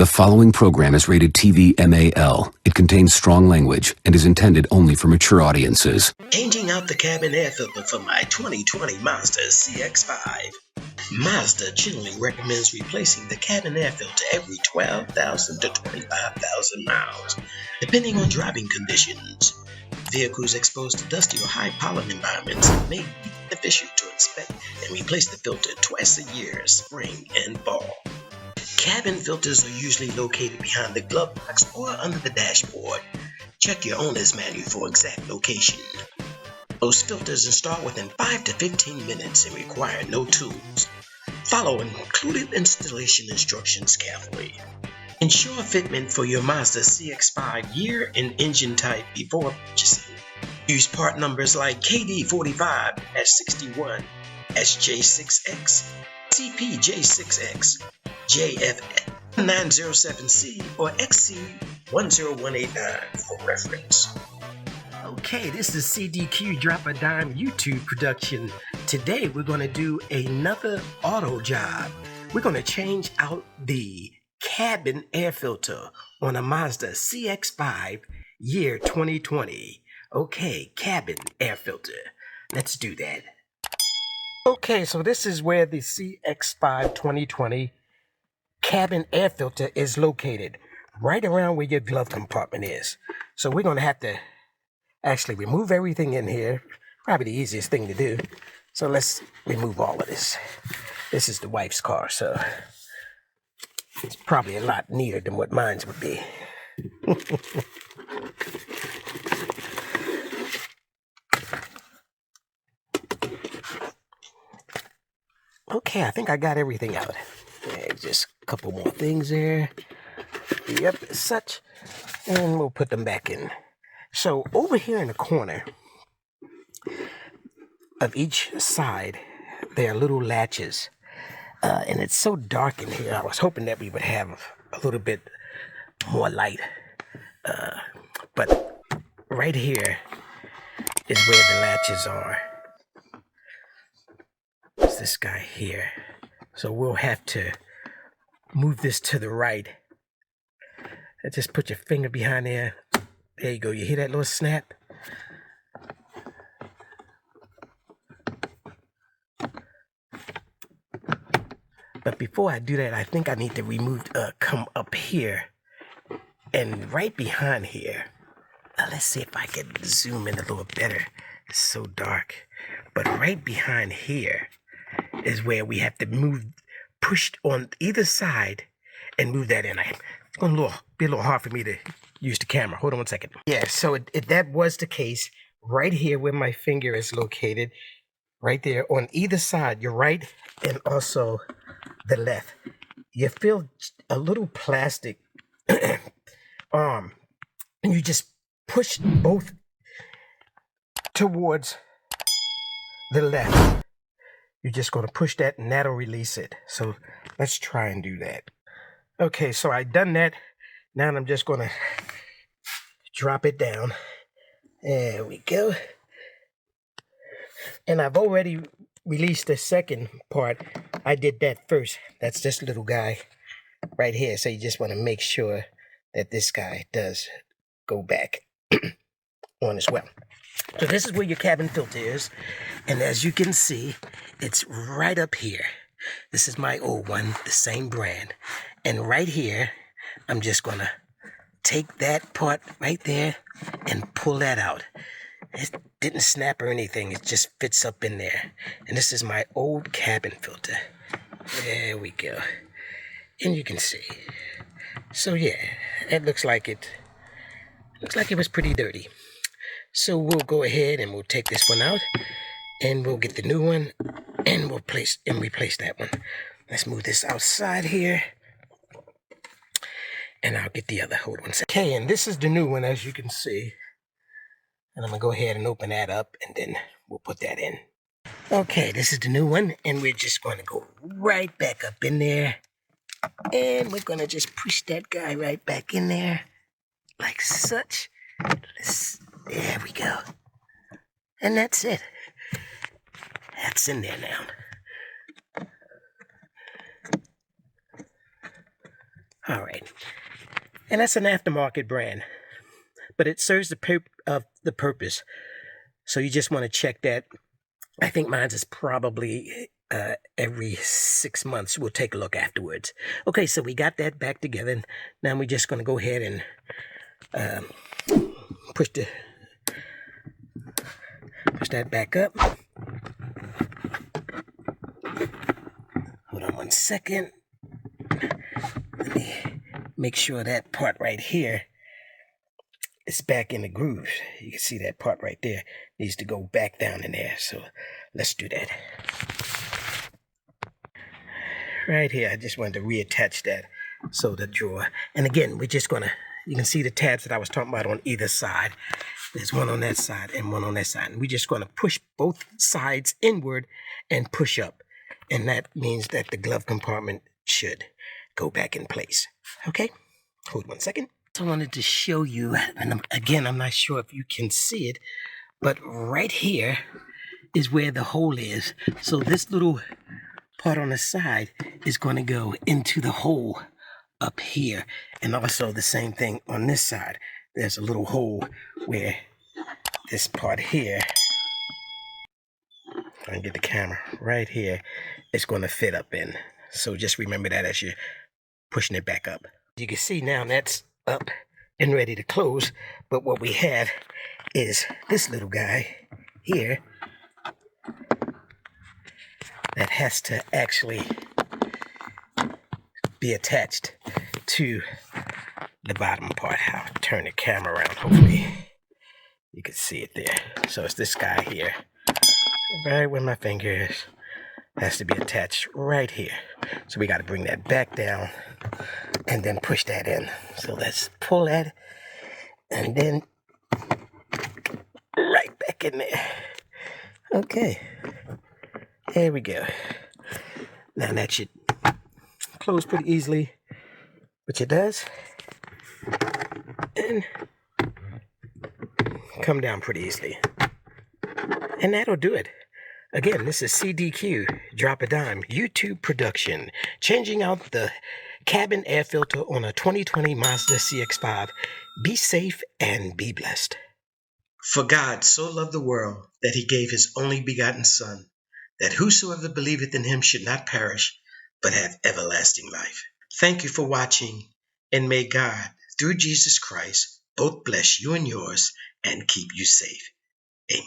The following program is rated TV MAL. It contains strong language and is intended only for mature audiences. Changing out the cabin air filter for my 2020 Mazda CX-5. Mazda generally recommends replacing the cabin air filter every 12,000 to 25,000 miles, depending on driving conditions. Vehicles exposed to dusty or high pollen environments may be beneficial to inspect and replace the filter twice a year, spring and fall. Cabin filters are usually located behind the glove box or under the dashboard. Check your owner's manual for exact location. Most filters install within 5 to 15 minutes and require no tools. Follow included installation instructions carefully. Ensure fitment for your Mazda CX-5 year and engine type before purchasing. Use part numbers like KD45-61, SJ6X, CPJ6X, JF907C, or XC10189 for reference. Okay, this is CDQ Drop a Dime YouTube production. Today we're going to do another auto job. We're going to change out the cabin air filter on a Mazda CX-5 year 2020. Okay, cabin air filter. Let's do that. Okay, so this is where the CX-5 2020 cabin air filter is located, right around where your glove compartment is. So we're going to have to actually remove everything in here. Probably the easiest thing to do. So let's remove all of this. This is the wife's car, so it's probably a lot neater than what mine would be. Okay, I think I got everything out. Yeah, just a couple more things there. Yep, as such. And we'll put them back in. So over here in the corner of each side, there are little latches. And it's so dark in here. I was hoping that we would have a little bit more light. But right here is where the latches are. It's this guy here. So we'll have to move this to the right. Just put your finger behind there. There you go. You hear that little snap? But before I do that, I think I need to come up here. And right behind here. Let's see if I can zoom in a little better. It's so dark. But right behind here is where we have to push on either side and move that in. It's going to be a little hard for me to use the camera. Hold on one second. Yeah, so if that was the case, right here where my finger is located, right there on either side, your right and also the left, you feel a little plastic arm, and you just push both towards the left. You're just going to push that and that'll release it. So let's try and do that. Okay, so I've done that. Now I'm just going to drop it down. There we go. And I've already released the second part. I did that first. That's this little guy right here. So you just want to make sure that this guy does go back on as well. So this is where your cabin filter is. And as you can see, it's right up here. This is my old one, the same brand. And right here, I'm just going to take that part right there and pull that out. It didn't snap or anything. It just fits up in there. And this is my old cabin filter. There we go. And you can see. So yeah, it looks like it was pretty dirty. So we'll go ahead and we'll take this one out and we'll get the new one and we'll replace that one. Let's move this outside here. And I'll get the other. Hold on a second. Okay, and this is the new one, as you can see. And I'm going to go ahead and open that up, and then we'll put that in. Okay, this is the new one, and we're just going to go right back up in there. And we're going to just push that guy right back in there, like such. There we go. And that's it. That's in there now. All right. And that's an aftermarket brand, but it serves the purpose. So you just want to check that. I think mine is probably every 6 months. We'll take a look afterwards. Okay, so we got that back together. Now we're just going to go ahead and push that back up. Hold on 1 second. Let me make sure that part right here is back in the groove. You can see that part right there needs to go back down in there. So let's do that. Right here, I just wanted to reattach that. So the drawer. And again, we're just going to, you can see the tabs that I was talking about on either side. There's one on that side and one on that side. And we're just going to push both sides inward and push up. And that means that the glove compartment should go back in place. Okay? Hold 1 second. I wanted to show you, and again, I'm not sure if you can see it, but right here is where the hole is. So this little part on the side is going to go into the hole up here. And also the same thing on this side. There's a little hole where this part here, if I can get the camera right here, it's going to fit up in. So just remember that as you're pushing it back up. You can see now that's up and ready to close, but what we have is this little guy here that has to actually be attached to the bottom part. I'll turn the camera around, hopefully you can see it there. So it's this guy here, right where my finger is, has to be attached right here. So we got to bring that back down and then push that in. So let's pull that and then right back in there. Okay, there we go. Now that should close pretty easily, which it does, and come down pretty easily. And that'll do it. Again, this is CDQ, Drop a Dime, YouTube production, changing out the cabin air filter on a 2020 Mazda CX-5. Be safe and be blessed. For God so loved the world that he gave his only begotten Son, that whosoever believeth in him should not perish, but have everlasting life. Thank you for watching, and may God, through Jesus Christ, both bless you and yours and keep you safe. Amen.